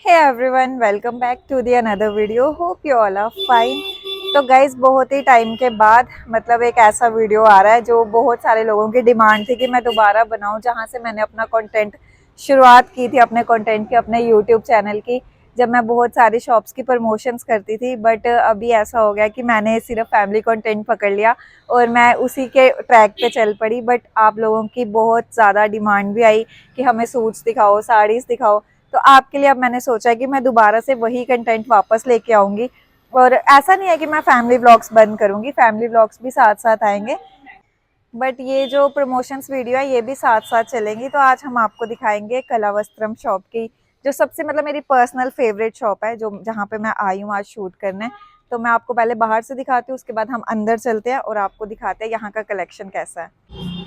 Hey everyone, welcome back to the another video. Hope you all are fine. तो guys, बहुत ही time के बाद मतलब एक ऐसा वीडियो आ रहा है जो बहुत सारे लोगों की डिमांड थी कि मैं दोबारा बनाऊं, जहां से मैंने अपना कंटेंट शुरुआत की थी, अपने कंटेंट की, अपने यूट्यूब चैनल की, जब मैं बहुत सारी शॉप्स की प्रमोशंस करती थी। बट अभी ऐसा हो गया कि मैंने सिर्फ फैमिली कंटेंट पकड़ लिया और मैं उसी के ट्रैक पे चल पड़ी। बट आप लोगों की बहुत ज़्यादा डिमांड भी आई कि हमें सूट्स दिखाओ, साड़ीज़ दिखाओ। तो आपके लिए अब मैंने सोचा है कि मैं दोबारा से वही कंटेंट वापस लेके आऊंगी। और ऐसा नहीं है कि मैं फैमिली व्लॉग्स बंद करूंगी, फैमिली व्लॉग्स भी साथ साथ आएंगे। बट ये जो प्रमोशंस वीडियो है ये भी साथ साथ चलेंगी। तो आज हम आपको दिखाएंगे कला वस्त्रम शॉप की, जो सबसे मतलब मेरी पर्सनल फेवरेट शॉप है, जो जहाँ पे मैं आई हूँ आज शूट करने। तो मैं आपको पहले बाहर से दिखाती हूँ, उसके बाद हम अंदर चलते हैं और आपको दिखाते हैं यहाँ का कलेक्शन कैसा है।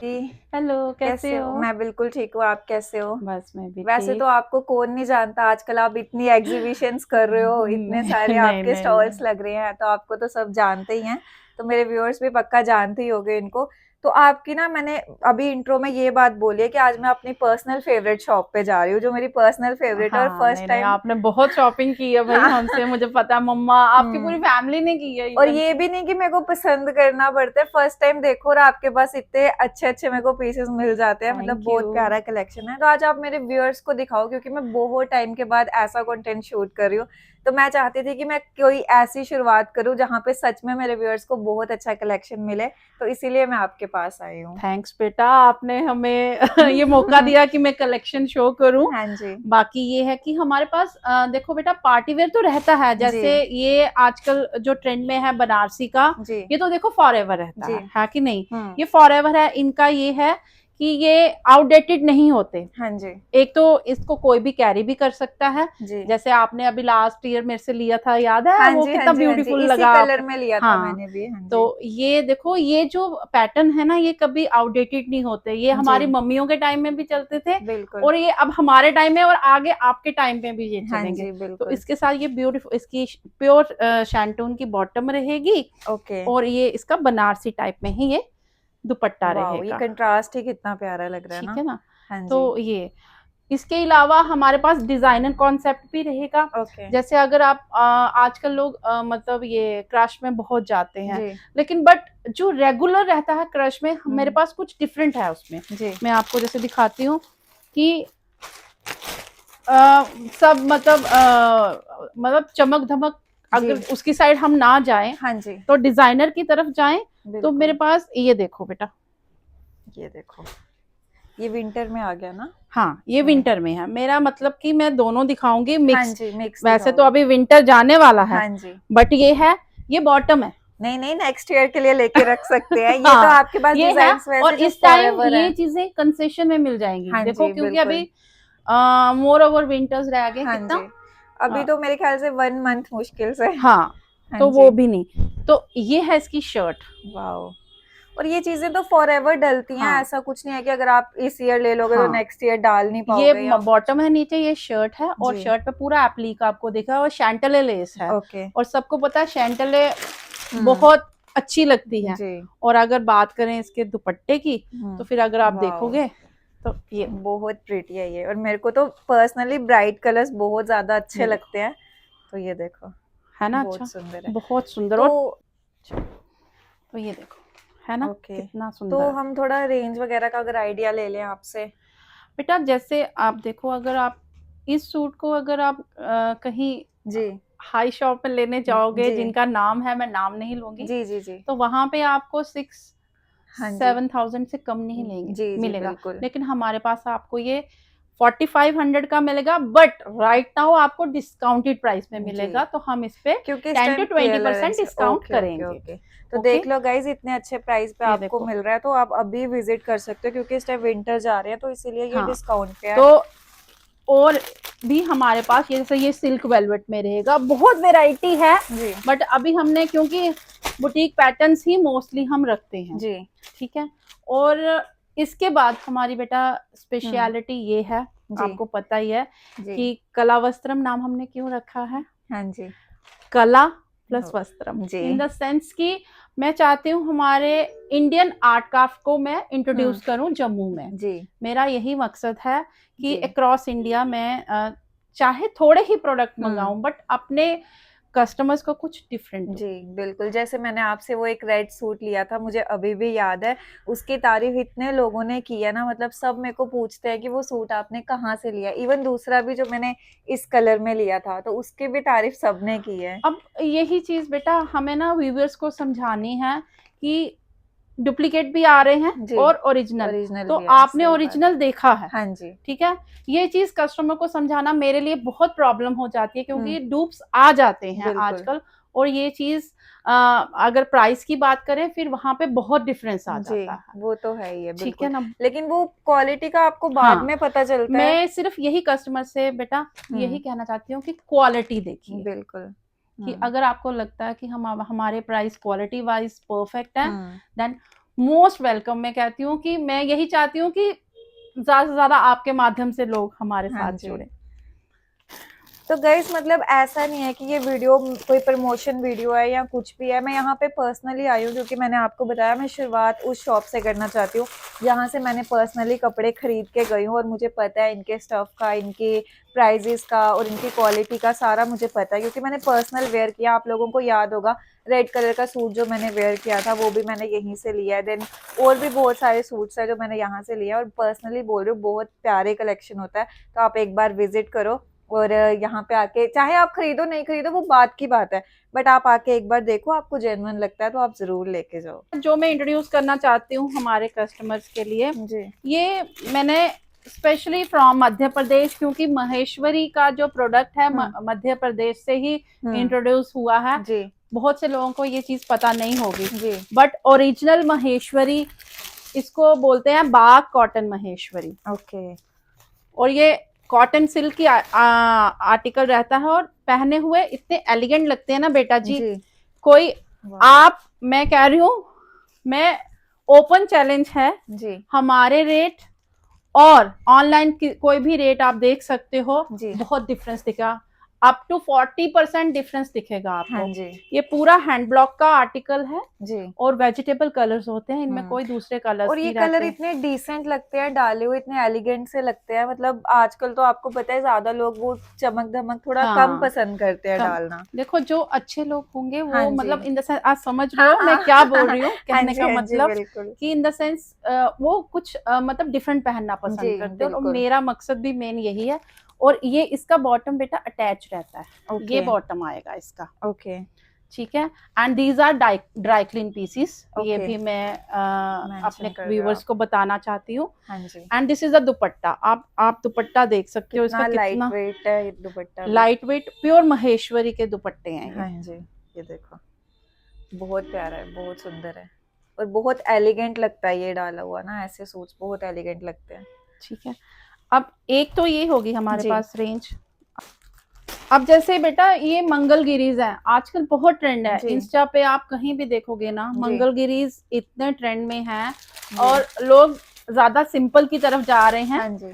जी, हेलो, कैसे कैसे हो? हो? मैं बिल्कुल ठीक हूँ, आप कैसे हो? बस मैं भी वैसे तो ठीक। आपको कौन नहीं जानता, आजकल आप इतनी एग्जीबिशंस कर रहे हो, इतने नहीं सारे नहीं आपके नहीं नहीं। स्टॉल्स लग रहे हैं, तो आपको तो सब जानते ही हैं। तो मेरे व्यूअर्स भी पक्का जानते ही होंगे इनको। तो आपकी ना, मैंने अभी इंट्रो में ये बात बोली है कि आज मैं अपनी पर्सनल फेवरेट शॉप पे जा रही हूँ, जो मेरी पर्सनल फेवरेट है और हाँ, फर्स्ट नहीं नहीं, टाइम। आपने बहुत शॉपिंग की है भाई हमसे, मुझे पता है। मम्मा, आपकी पूरी हम्म। फैमिली ने की है और इवन। ये भी नहीं कि मेरे को पसंद करना पड़ता है, फर्स्ट टाइम देखो और आपके पास इतने अच्छे अच्छे मेरे को पीसेस मिल जाते हैं। मतलब थैंक यू। बहुत प्यारा कलेक्शन है। तो आज आप मेरे व्यूअर्स को दिखाओ, क्योंकि मैं बहुत टाइम के बाद ऐसा कंटेंट शूट कर रही हूँ। तो मैं चाहती थी कि मैं कोई ऐसी शुरुआत करूँ जहाँ पे सच में मेरे व्यूअर्स को बहुत अच्छा कलेक्शन मिले। तो इसीलिए मैं आपके पास आई हूँ। थैंक्स बेटा, आपने हमें ये मौका दिया कि मैं कलेक्शन शो करूं। हाँ जी। बाकी ये है कि हमारे पास देखो बेटा, पार्टी वेयर तो रहता है। जी। जैसे ये आजकल जो ट्रेंड में है बनारसी का, जी। ये तो देखो फॉर एवर रहता जी। है कि नहीं? हम्म। ये फॉर एवर है। इनका ये है कि ये आउटडेटेड नहीं होते। हाँ जी। एक तो इसको कोई भी कैरी भी कर सकता है। जी। जैसे आपने अभी लास्ट ईयर मेरे से लिया था, याद है? हाँ वो जी। हाँ कितना जी। हाँ जी, ब्यूटीफुल इसी लगा कलर आपको। में लिया था हाँ, मैंने भी। हाँ तो जी। ये देखो, ये जो पैटर्न है ना, ये कभी आउटडेटेड नहीं होते। ये जी। हमारी मम्मियों के टाइम में भी चलते थे, बिल्कुल। और ये अब हमारे टाइम में और आगे आपके टाइम में भी ये हाँ चलेंगे। जी। तो बिल्कुल। इसके साथ ये ब्यूटीफुल, इसकी प्योर शैंटून की बॉटम रहेगी, ओके। और ये इसका बनारसी टाइप में ही ये दुपट्टा वाओ, ये रहेगा। कंट्रास्ट ही कितना प्यारा लग रहा है ठीक ना। है ना? हाँ तो जी। ये, इसके अलावा हमारे पास डिजाइनर कॉन्सेप्ट भी रहेगा। ओके। जैसे अगर आप आजकल लोग मतलब ये क्रश में बहुत जाते हैं, जी। लेकिन बट जो रेगुलर रहता है क्रश में, मेरे हम्म। पास कुछ डिफरेंट है उसमें। जी। मैं आपको जैसे दिखाती हूँ कि अ, सब मतलब चमक धमक, जी। अगर उसकी साइड हम ना जाएं, हाँ जी। तो डिजाइनर की तरफ जाएं। तो मेरे बिल्कुल। पास ये देखो बेटा। ये देखो, ये विंटर में आ गया ना। हाँ, ये ये। विंटर में है। मेरा मतलब कि मैं दोनों दिखाऊंगी हाँ मिक्स। जी, मिक्स वैसे तो दिखाओगे। अभी विंटर जाने वाला है, हाँ जी। बट ये है, ये बॉटम है। नहीं नहीं, नेक्स्ट ईयर के लिए लेके रख सकते हैं। ये तो हाँ, आपके पास ये है। डिजाइन और वैसे जो इस फॉर टाइम एवर है। ये चीजें कंसेशन में मिल जाएंगी, हाँ देखो, जी। क्योंकि अभी बिल्कुल। मोर ओवर विंटर्स रह गए हाँ कितना। जी। अभी अ, तो मेरे ख्याल से 1 मंथ मुश्किल से। हाँ, हाँ तो वो जी। भी नहीं। तो ये है इसकी शर्ट। वाओ। और ये चीजें तो फॉर एवर डलती हैं, हाँ ऐसा कुछ नहीं है कि अगर आप इस ईयर ले लोगे तो हाँ, नेक्स्ट ईयर डाल नहीं ये पाओगे या कुछ। बॉटम है, नीचे ये शर्ट है, और जी। शर्ट पे पूरा एप्लीक आपको दिखा, और शैंटले लेस है। ओके। और सबको पता है शैंटले हम्म। बहुत अच्छी लगती है। जी। और अगर बात करें इसके दुपट्टे की, तो फिर अगर आप वाओ, देखोगे तो ये, बहुत प्रिटी है ये। और मेरे को तो पर्सनली ब्राइट कलर्स बहुत ज्यादा अच्छे ये देखो, लगते हैं। तो ये देखो, है ना? बहुत अच्छा, सुंदर है। बहुत सुंदर। तो और तो ये देखो, है ना ओके, कितना तो सुंदर? हम थोड़ा रेंज वगैरह का अगर आइडिया ले लें आपसे। बेटा, जैसे आप देखो, अगर आप इस सूट को अगर आप कहीं जी। हाई शॉप में लेने जाओगे, जी। जिनका नाम है, मैं नाम नहीं लूंगी, जी। जी। जी। तो वहां पे आपको सिक्स हाँ जी। 7,000 से कम नहीं लेंगे जी। जी। मिलेगा। बिल्कुल। लेकिन हमारे पास आपको ये 4500 का मिलेगा, बट राइट नाउ आपको डिस्काउंटेड प्राइस में जी, मिलेगा। तो हम इस पे क्योंकि इस 10 टाइम टू 20% क्लियरेंस है। डिस्काउंट ओके ओके करेंगे। ओके। तो ओके, देख लो गाइज, इतने अच्छे प्राइस पे ये आपको देखो। मिल रहा है, तो आप अभी विजिट कर सकते हो, क्योंकि इस टाइम विंटर जा रहे हैं तो इसीलिए ये हाँ, डिस्काउंट पे है। तो और भी हमारे पास ये, जैसे ये सिल्क वेलवेट में रहेगा, बहुत वेराइटी है। जी। बट अभी हमने, क्योंकि बुटीक पैटर्न्स ही मोस्टली हम रखते हैं, जी। ठीक है। और इसके बाद हमारी बेटा हम्म। स्पेशलिटी ये है, जी। आपको पता ही है जी। कि कला वस्त्रम नाम हमने क्यों रखा है। हाँ जी। कला प्लस हो, वस्त्रम, जी। इन द सेंस कि मैं चाहती हूँ हमारे इंडियन आर्ट क्राफ्ट को मैं इंट्रोड्यूस करूँ जम्मू में। जी मेरा यही मकसद है कि जी अक्रॉस इंडिया में चाहे थोड़े ही प्रोडक्ट मंगाऊं बट अपने कस्टमर्स को कुछ डिफरेंट दूं। जी, बिल्कुल। जैसे मैंने आपसे वो एक रेड सूट लिया था, मुझे अभी भी याद है, उसकी तारीफ़ इतने लोगों ने की है ना, मतलब सब मेरे को पूछते हैं कि वो सूट आपने कहाँ से लिया? इवन दूसरा भी जो मैंने इस कलर में लिया था, तो उसकी भी तारीफ़ सबने की है। अब यही चीज बेटा हमें ना व्यूअर्स को समझानी है कि डुप्लीकेट भी आ रहे हैं जी, और ओरिजिनल। ओरिजिनल तो भी है, आपने सही बात ओरिजिनल है। देखा है, हाँ जी। ठीक है। ये चीज कस्टमर को समझाना मेरे लिए बहुत प्रॉब्लम हो जाती है क्योंकि हुँ, ये डूप्स आ जाते हैं बिल्कुल। आजकल। और ये चीज अगर प्राइस की बात करें फिर वहां पे बहुत डिफरेंस आ जी, जाता है, वो तो है ही है, ठीक है बिल्कुल। ना। लेकिन वो क्वालिटी का आपको बाद हाँ, में पता चलता है। मैं सिर्फ यही कस्टमर से बेटा यही हुँ, कहना चाहती हूँ कि क्वालिटी देखिए, बिल्कुल। कि हुँ, अगर आपको लगता है कि हमारे प्राइस क्वालिटी वाइज परफेक्ट है हुँ। Then most welcome. मैं कहती हूँ कि मैं यही चाहती हूँ कि ज्यादा से ज्यादा आपके माध्यम से लोग हमारे हाँ साथ जी। जुड़े। तो गाइस मतलब ऐसा नहीं है कि ये वीडियो कोई प्रमोशन वीडियो है या कुछ भी है। मैं यहाँ पे पर्सनली आई हूँ क्योंकि मैंने आपको बताया मैं शुरुआत उस शॉप से करना चाहती हूँ जहाँ से मैंने पर्सनली कपड़े खरीद के गई हूँ और मुझे पता है इनके स्टफ का, इनके प्राइजेस का और इनकी क्वालिटी का सारा मुझे पता है क्योंकि मैंने पर्सनल वेयर किया। आप लोगों को याद होगा रेड कलर का सूट जो मैंने वेयर किया था वो भी मैंने यहीं से लिया है। देन और भी बहुत सारे सूट्स है जो मैंने यहाँ से लिया है और पर्सनली बोल रही हूँ बहुत प्यारे कलेक्शन होता है। तो आप एक बार विजिट करो और यहाँ पे आके चाहे आप खरीदो नहीं खरीदो वो बात की बात है, बट आप आके एक बार देखो, आपको जेन्युइन लगता है तो आप जरूर लेके जाओ। जो मैं इंट्रोड्यूस करना चाहती हूँ हमारे कस्टमर्स के लिए, जी ये मैंने स्पेशली फ्रॉम मध्य प्रदेश, क्योंकि महेश्वरी का जो प्रोडक्ट है हम्म मध्य प्रदेश से ही हम्म इंट्रोड्यूस हुआ है। जी बहुत से लोगों को ये चीज पता नहीं होगी जी बट ओरिजिनल महेश्वरी इसको बोलते हैं, बाग कॉटन महेश्वरी। ओके और ये कॉटन सिल्क की आर्टिकल रहता है और पहने हुए इतने एलिगेंट लगते हैं ना बेटा जी। जी कोई वाह आप, मैं कह रही हूँ, मैं ओपन चैलेंज है, जी हमारे रेट और ऑनलाइन कोई भी रेट आप देख सकते हो, जी बहुत डिफरेंस दिखा, अप टू 40% डिफरेंस दिखेगा हाँ आपको। जी ये पूरा हैंड ब्लॉक का आर्टिकल है जी और वेजिटेबल कलर्स होते हैं, इनमें हम्म कोई दूसरे और कलर्स ये नहीं कलर रहते। इतने डिसेंट लगते हैं डाले हुए, इतने एलिगेंट से लगते हैं। मतलब आजकल तो आपको पता है ज्यादा लोग वो चमक धमक थोड़ा कम हाँ, पसंद करते हैं कम। डालना। देखो जो अच्छे लोग होंगे हाँ वो जी मतलब इन द सेंस, आज समझ रहे हाँ हो मैं क्या बोल हाँ रही हूँ, हाँ कहने जी का हाँ जी मतलब बिल्कुल कि इन द सेंस वो कुछ मतलब डिफरेंट पहनना जी पसंद करते हैं और बिल्कुल मेरा मकसद भी मेन यही है। और ये इसका बॉटम बेटा अटैच रहता है, ये ओके बॉटम आएगा इसका, ओके ठीक है। And these are dry clean pieces, ये ओके भी मैं अपने मेंशन कर रहे हो व्यूवर्स आप। को बताना चाहती हूँ। हाँ जी and this is the dupatta, आप दुपट्टा देख सकते हो इसका कितना लाइट कितना वेट है ये दुपट्टा भी। लाइट वेट, प्योर महेश्वरी के दुपट्टे हैं ये। हाँ जी ये देखो बहुत प्यारा है, बहुत सुंदर है और बहुत एलिगेंट लगता है ये डाला हुआ ना, ऐसे सूट्स बहुत एलिगेंट लगते हैं। ठीक है, अब एक तो ये होगी हमारे जी पास रेंज। अब जैसे बेटा ये मंगलगिरीज है, आजकल बहुत ट्रेंड है, जी इंस्टा पे आप कहीं भी देखोगे ना जी मंगलगिरीज इतने ट्रेंड में हैं जी और लोग ज्यादा सिंपल की तरफ जा रहे हैं। हाँ जी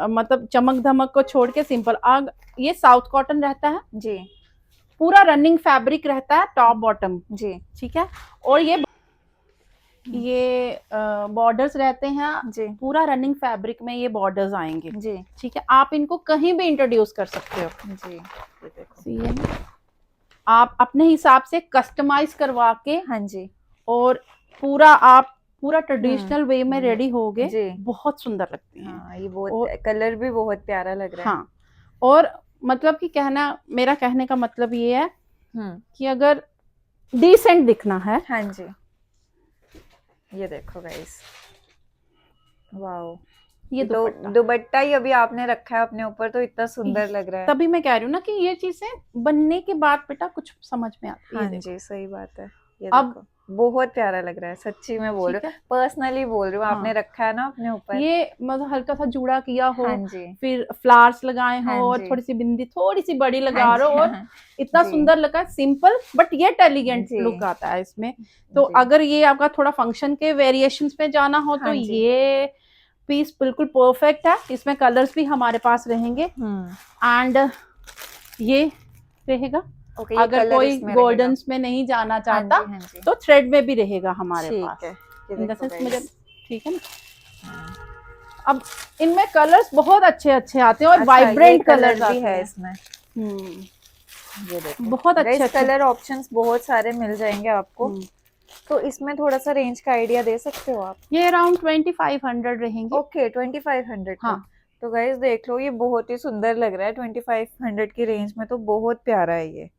मतलब चमक धमक को छोड़ के सिंपल। आग ये साउथ कॉटन रहता है, जी पूरा रनिंग फैब्रिक रहता है टॉप बॉटम, जी ठीक है। और ये बॉर्डर्स रहते हैं, जी पूरा रनिंग फैब्रिक में ये बॉर्डर्स आएंगे, जी ठीक है। आप इनको कहीं भी इंट्रोड्यूस कर सकते हो, जी ये देखो ये आप अपने हिसाब से कस्टमाइज करवा के हाँ जी और आप पूरा ट्रेडिशनल वे में रेडी होगे, जी बहुत सुंदर लगती हैं। हाँ ये बहुत और कलर भी बहुत प्यारा लग रहा है। हाँ, और मतलब कि मेरा कहने का मतलब ये है कि अगर डिसेंट दिखना है, हाँ जी ये देखो गाइस वाओ ये तो दुपट्टा। दुपट्टा ही अभी आपने रखा है अपने ऊपर तो इतना सुंदर लग रहा है। तभी मैं कह रही हूँ ना कि ये चीजें बनने के बाद बेटा कुछ समझ में आती है। हाँ देखो जी सही बात है ये अब देखो बहुत प्यारा लग रहा है, सच्ची में बोल ठीक रही है, हूँ, पर्सनली बोल रही हूँ। आपने हाँ, रखा है ना अपने ऊपर। ये मतलब हल्का सा जूड़ा किया हो, हाँ जी फिर फ्लावर्स लगाए हो हाँ और जी थोड़ी सी बिंदी थोड़ी सी बड़ी हाँ लगा रहे जी हो और हाँ इतना जी सुंदर लगा, सिंपल बट येट एलिगेंट जी लुक आता है इसमें। तो जी अगर ये आपका थोड़ा फंक्शन के वेरिएशंस में जाना हो तो हाँ जी ये पीस बिल्कुल परफेक्ट है। इसमें कलर्स भी हमारे पास रहेंगे एंड ये रहेगा ओके, ये अगर कलर कोई इसमें रहेगा। गोल्डन्स में नहीं जाना हाँ चाहता जी, हाँ जी। तो थ्रेड में भी रहेगा हमारे ठीक पास। है, ये इन द देखो सेंस मुझे, गाइस। ठीक है ना। अब इनमें कलर्स बहुत अच्छे अच्छे आते हैं और अच्छा, ये वाइब्रेंट कलर कलर्स भी आते है हैं। इसमें। ये देखो बहुत अच्छे गाइस, अच्छे। कलर ऑप्शंस बहुत सारे मिल जाएंगे आपको। तो इसमें थोड़ा सा रेंज का आइडिया दे सकते हो आप? ये अराउंड 2500 रहेंगे। ओके, 2500 का। हाँ। तो गाइस देख लो, ये बहुत ही सुंदर लग रहा है 2500 की रेंज में, तो बहुत प्यारा है ये,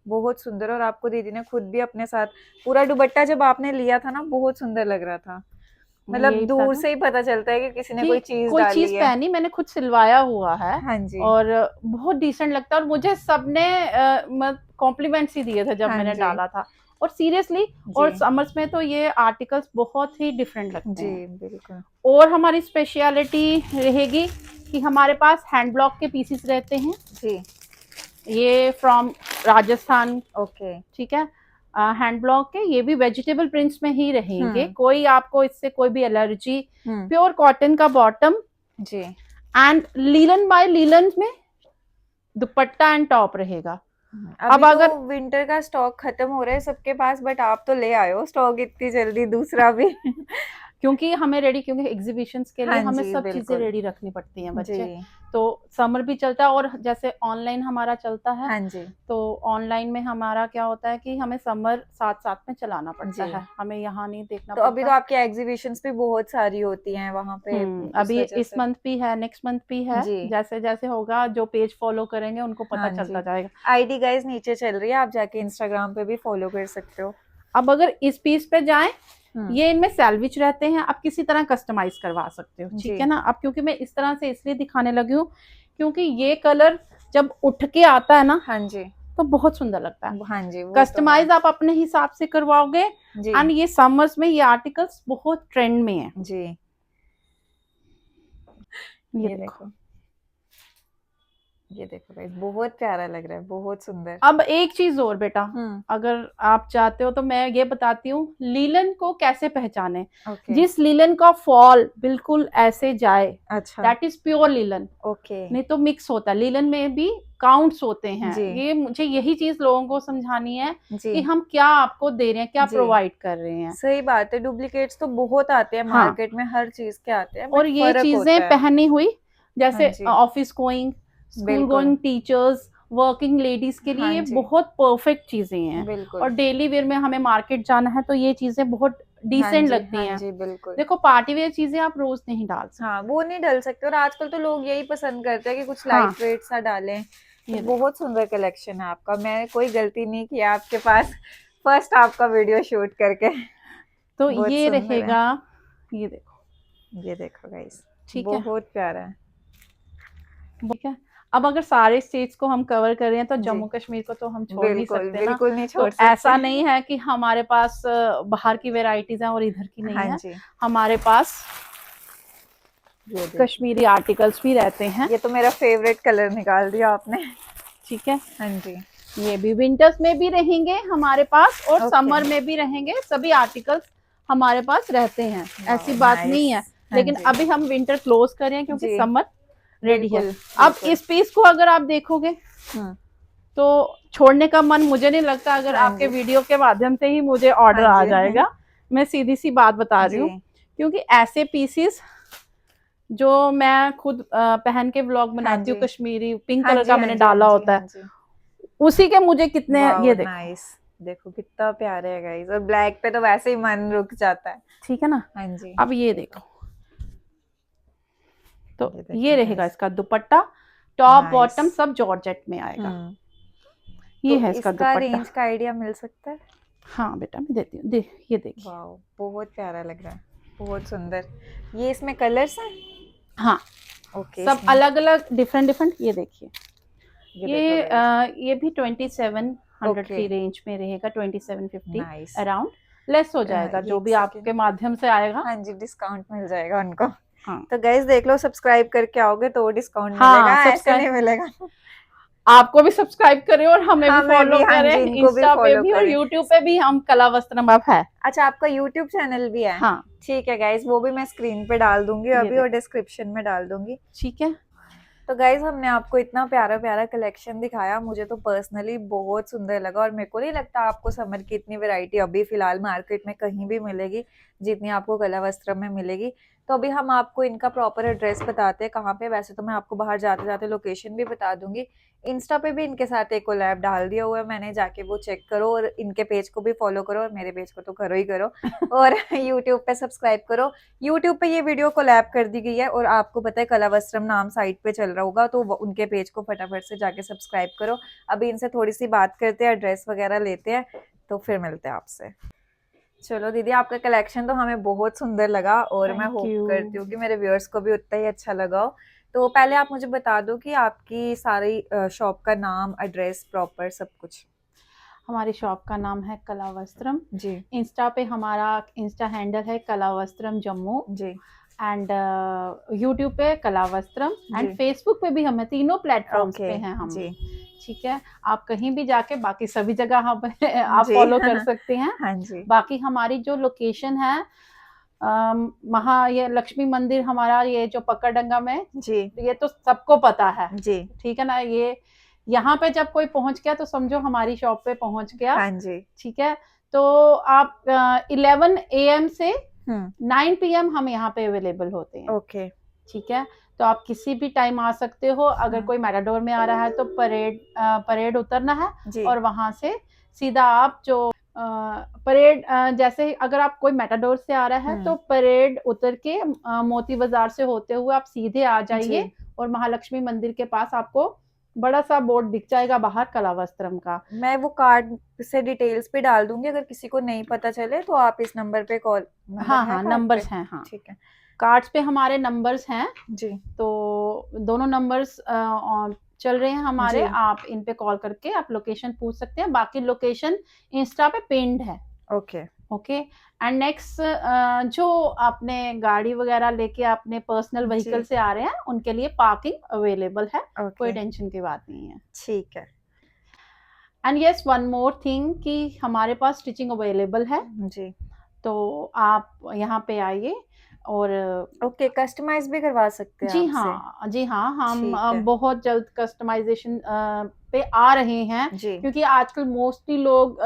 बहुत सुंदर। और आपको दीदी ने खुद भी अपने साथ पूरा दुपट्टा जब आपने लिया था ना, बहुत सुंदर लग रहा था। मैं मतलब यही बता दूर रही हूँ से ही पता चलता है कि किसी ने कि कोई चीज कोई डाली चीज है। पहनी, मैंने खुद सिलवाया हुआ है। हाँ जी, और बहुत डिसेंट लगता है। और मुझे सबने कॉम्प्लीमेंट्स ही दिए थे जब हाँ मैंने जी, डाला था। और सीरियसली, और जी, समर्स में तो ये आर्टिकल्स बहुत ही डिफरेंट लगते जी, हैं। बिल्कुल। और हमारी स्पेशलिटी रहेगी कि हमारे पास हैंड ब्लॉक के पीसेस रहते हैं। जी, ये फ्रॉम राजस्थान, ओके। ठीक है। हैंड ब्लॉक के, ये भी वेजिटेबल प्रिंट्स में ही रहेंगे, हम्म, कोई आपको इससे कोई भी एलर्जी। हम्म, प्योर कॉटन का बॉटम जी। एंड लीलन बाय लीलन में दुपट्टा एंड टॉप रहेगा। अभी अब तो अगर, विंटर का स्टॉक खत्म हो रहा है सबके पास, बट आप तो ले आए हो स्टॉक इतनी जल्दी दूसरा भी। क्योंकि हमें रेडी, क्योंकि एग्जीबिशंस के लिए हाँ हमें जी, सब चीजें बिल्कुल। रेडी रखनी पड़ती हैं जी, बच्चे। तो समर भी चलता है, और जैसे ऑनलाइन हमारा चलता है, हाँ जी, तो ऑनलाइन में हमारा क्या होता है कि हमें समर साथ साथ में चलाना पड़ता जी। है, हमें यहाँ नहीं देखना तो अभी तो पड़ता। आपकी एग्जीबिशंस भी बहुत सारी होती हैं वहां पे, इस अभी वजह इस से। मंथ भी है, नेक्स्ट मंथ भी है। जी, जैसे जैसे होगा, जो पेज फॉलो करेंगे उनको पता हाँ चलता जी। जाएगा। आईडी गाइस नीचे चल रही है, आप जाके इंस्टाग्राम पे भी फॉलो कर सकते हो। अब अगर इस पीस पे जाएं, हम्म, ये इनमें सैलविच रहते हैं, आप किसी तरह कस्टमाइज करवा सकते हो, जी, ठीक है ना। अब क्योंकि मैं इस तरह से इसलिए दिखाने लगी हूँ क्योंकि ये कलर जब उठ के आता है ना, हाँ जी, तो बहुत सुंदर लगता है। हाँ जी, वो तो है। कस्टमाइज आप अपने हिसाब से करवाओगे। जी, एंड ये समर्स में ये आर्टिकल्स बहुत ट्रेंड में है। जी, ये ये देखो। देखो, ये देखो गाइस, बहुत प्यारा लग रहा है, बहुत सुंदर। अब एक चीज और बेटा, हम्म, अगर आप चाहते हो तो मैं ये बताती हूँ लीलन को कैसे पहचाने। ओके, जिस लीलन का फॉल बिल्कुल ऐसे जाए, अच्छा, that is pure linen. Okay, नहीं तो मिक्स होता है, लीलन में भी काउंट्स होते हैं। जी, ये मुझे यही चीज लोगों को समझानी है जी, कि हम क्या आपको दे रहे हैं, क्या जी, प्रोवाइड कर रहे हैं। सही बात है। डुप्लीकेट्स तो बहुत आते हैं हाँ। मार्केट में, हर चीज के आते हैं, और बट ये फर्क चीजें होता है। पहनी हुई, हाँ जैसे जी, ऑफिस गोइंग, स्कूल बिल्कुल, गोइंग टीचर्स, वर्किंग लेडीज के लिए हाँ ये जी, बहुत परफेक्ट चीजें हैं। बिल्कुल, और डेली वेयर में हमें मार्केट जाना है तो ये चीजें बहुत हाँ डिसेंट जी, लगती हाँ हैं। जी, बिल्कुल। देखो, पार्टी वेयर चीजें आप रोज नहीं डाल हाँ, सकते। वो नहीं डल सकते, और आजकल तो लोग यही पसंद करते हैं कि कुछ हाँ, लाइट वेट सा डालें। तो ये देखो। बहुत सुंदर कलेक्शन है आपका, मैं कोई गलती नहीं किया आपके पास, फर्स्ट आपका वीडियो शूट करके। तो बहुत ये सुंदर है, रहेगा, ये देखो, ये देखो गाइस, ठीक है। बहुत प्यारा है। ठीक है। अब अगर सारे स्टेट्स को हम कवर कर रहे हैं तो जी, जम्मू कश्मीर को तो हम छोड़ नहीं बिल्कुल, सकते ना। बिल्कुल नहीं छोड़ तो सकते। ऐसा नहीं है कि हमारे पास बाहर की वेराइटीज हैं और इधर की नहीं हाँ है। जी, हमारे पास ये देखो, कश्मीरी आर्टिकल्स भी रहते हैं, ये तो मेरा फेवरेट कलर निकाल दिया आपने। ठीक है। हाँ जी, ये भी विंटर्स में भी रहेंगे हमारे पास और ओके, समर में भी रहेंगे, सभी आर्टिकल्स हमारे पास रहते हैं, ऐसी वाओ, बात नाइस। नहीं है। हाँ लेकिन जी, अभी हम विंटर क्लोज करें क्योंकि जी, समर रेडी है। बिल्कुल, अब बिल्कुल। इस पीस को अगर आप देखोगे हम्म, तो छोड़ने का मन मुझे नहीं लगता। अगर हाँ आपके जी, वीडियो के माध्यम से ही मुझे ऑर्डर हाँ आ जी, जाएगा, मैं सीधी सी बात बता रही जी, हूँ। क्योंकि ऐसे पीसीस जो मैं खुद पहन के व्लॉग हाँ बनाती हूँ, जी, कश्मीरी पिंक हाँ कलर जी, का हाँ मैंने जी, हाँ डाला जी, होता हाँ है, जी, उसी के मुझे कितने, वाओ, ये देखो, नाइस। देखो कितना प्यारे है गाइस, और ब्लैक पे तो वैसे ही मन रुक जाता है। ठीक है ना। हाँ जी, अब ये देखो, देखो, तो ये ये देखो रहेगा गाइस, इसका दुपट्टा, टॉप नाइस। बॉटम सब जॉर्जेट में आएगा। हम्म, ये तो है इसका इसका दुपट्टा। रेंज का आइडिया मिल सकता है? हाँ बेटा, मैं देती हूँ, ये देखिए। वाओ, बहुत प्यारा लग रहा है, बहुत सुंदर। ये इसमें कलर्स हैं? हाँ, ओके, सब इसमें अलग अलग डिफरेंट डिफरेंट, ये देखिए। ये देखो गाइस, ये भी 2700 ओके, की रेंज में रहेगा, 2750 नाइस। अराउंड। लेस हो जाएगा जो एक भी सेकेंड, आपके माध्यम से आएगा। हाँ जी, डिस्काउंट मिल जाएगा उनको। हाँ, तो गाइस देख लो, सब्सक्राइब करके आओगे तो डिस्काउंट हाँ मिलेगा, ऐसे सब्सक्राइब, नहीं मिलेगा। आपको भी सब्सक्राइब करें और हमें भी हमें फॉलो भी, हाँ जी, करें, इनको भी इंस्टा पे फॉलो भी और करें। यूट्यूब पे भी हम कला वस्त्रम अब है। अच्छा, आपका यूट्यूब चैनल भी है? हाँ, ठीक है गाइस, वो भी मैं स्क्रीन पे डाल दूंगी ये अभी, और देखो, डिस्क्रिप्शन में डाल दूंगी। ठीक है। तो गाइज हमने आपको इतना प्यारा प्यारा कलेक्शन दिखाया, मुझे तो पर्सनली बहुत सुंदर लगा और मेरे को नहीं लगता आपको समर की इतनी वैरायटी अभी फिलहाल मार्केट में कहीं भी मिलेगी जितनी आपको कला वस्त्रम में मिलेगी। तो अभी हम आपको इनका प्रॉपर एड्रेस बताते हैं कहाँ पे। वैसे तो मैं आपको बाहर जाते जाते लोकेशन भी बता दूंगी। इंस्टा पे भी इनके साथ एक कोलैब डाल दिया हुआ है मैंने, जाके वो चेक करो और इनके पेज को भी फॉलो करो और मेरे पेज को तो करो ही करो और यूट्यूब पे सब्सक्राइब करो। यूट्यूब पे ये वीडियो कोलैब कर दी गई है और आपको पता है कला वस्त्रम नाम साइट पे चल रहा होगा, तो उनके पेज को फटाफट से जाके सब्सक्राइब करो। अभी इनसे थोड़ी सी बात करते हैं, एड्रेस वगैरह लेते हैं, तो फिर मिलते हैं आपसे। चलो दीदी, आपका कलेक्शन तो हमें बहुत सुंदर लगा और मैं Thank होप you. करती हूँ कि मेरे व्यूअर्स को भी उतना ही अच्छा लगा हो। तो पहले आप मुझे बता दो कि आपकी सारी शॉप का नाम, एड्रेस, प्रॉपर सब कुछ। हमारी शॉप का नाम है कला वस्त्रम जी इंस्टा पे हमारा इंस्टा हैंडल है कला वस्त्रम जम्मू जी एंड यूट्यूब पे कला वस्त्रम एंड जी फेसबुक पे भी हमें तीनों प्लेटफॉर्म्स ओके पे हैं हम। जी ठीक है, आप कहीं भी जाके बाकी सभी जगह हम आप जी फॉलो कर सकते हैं। हाँ जी बाकी हमारी जो लोकेशन है महा ये लक्ष्मी मंदिर हमारा ये जो पकड़डंगा में, जी ये तो सबको पता है। जी ठीक है ना, ये यहाँ पे जब कोई पहुंच गया तो समझो हमारी शॉप पे पहुंच गया। हाँ जी ठीक है, तो आप 11 AM से 9 PM हम यहाँ पे अवेलेबल होते हैं। ओके ठीक है, तो आप किसी भी टाइम आ सकते हो। अगर हाँ। कोई मैटाडोर में आ रहा है तो परेड उतरना है जी और वहां से सीधा आप जो परेड जैसे अगर आप कोई मैटाडोर से आ रहा है तो परेड उतर के मोती बाजार से होते हुए आप सीधे आ जाइए जी और महालक्ष्मी मंदिर के पास आपको बड़ा सा बोर्ड दिख जाएगा बाहर कला वस्त्रम का। मैं वो कार्ड से डिटेल्स पे डाल दूंगी, अगर किसी को नहीं पता चले तो आप इस नंबर पे कॉल, नंबर हाँ है हाँ, कार्ड पे? नंबर्स हैं। हाँ, ठीक है कार्ड्स पे हमारे नंबर्स हैं, जी तो दोनों नंबर्स चल रहे हैं हमारे। जी आप इन पे कॉल करके आप लोकेशन पूछ सकते हैं। बाकी लोकेशन इंस्टा पे पिन्ड है। ओके ओके, एंड नेक्स्ट जो आपने गाड़ी वगैरह लेके अपने पर्सनल व्हीकल जी से आ रहे हैं उनके लिए पार्किंग अवेलेबल है, कोई ओके टेंशन की बात नहीं है। ठीक है and yes, one more thing कि हमारे पास स्टिचिंग अवेलेबल है, जी तो आप यहाँ पे आइए और ओके कस्टमाइज भी करवा सकते हैं जी आपसे? हाँ, जी हाँ, हम ठीक है बहुत जल्द कस्टमाइजेशन पे आ रहे हैं, जी क्योंकि आजकल मोस्टली लोग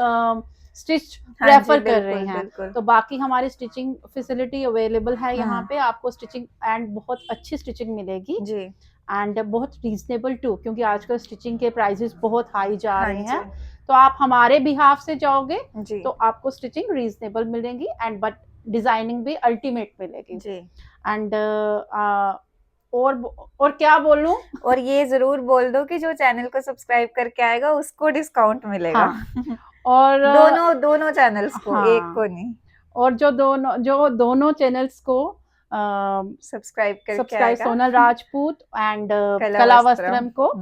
स्टिच हाँ जी प्रेफर कर रहे बिल्कुल हैं। बिल्कुल तो बाकी हमारी स्टिचिंग फैसिलिटी अवेलेबल है यहाँ हाँ पे, आपको स्टिचिंग एंड बहुत अच्छी स्टिचिंग मिलेगी जी एंड बहुत रीजनेबल टू, क्योंकि आजकल स्टिचिंग के प्राइसेस बहुत हाई जा हाँ रहे जी हैं। तो आप हमारे बिहाफ से जाओगे जी तो आपको स्टिचिंग रीजनेबल मिलेगी एंड बट डिजाइनिंग भी अल्टीमेट मिलेगी। जी एंड और क्या बोलूं? और ये जरूर बोल दो कि जो चैनल को सब्सक्राइब करके आएगा उसको डिस्काउंट मिलेगा हाँ, और दोनों दोनों चैनल्स को, एक को हाँ, नहीं। और जो दोनों चैनल्स को सब्सक्राइब करके सब्सक्राइब, आएगा सोनल राजपूत एंड कला कला वस्त्रम वस्त्रम को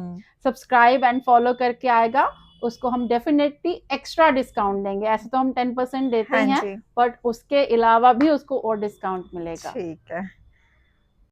सब्सक्राइब एंड फॉलो करके आएगा, उसको हम डेफिनेटली एक्स्ट्रा डिस्काउंट देंगे। ऐसे तो हम 10% देते हाँ हैं, जी बट उसके अलावा भी उसको और डिस्काउंट मिलेगा। ठीक है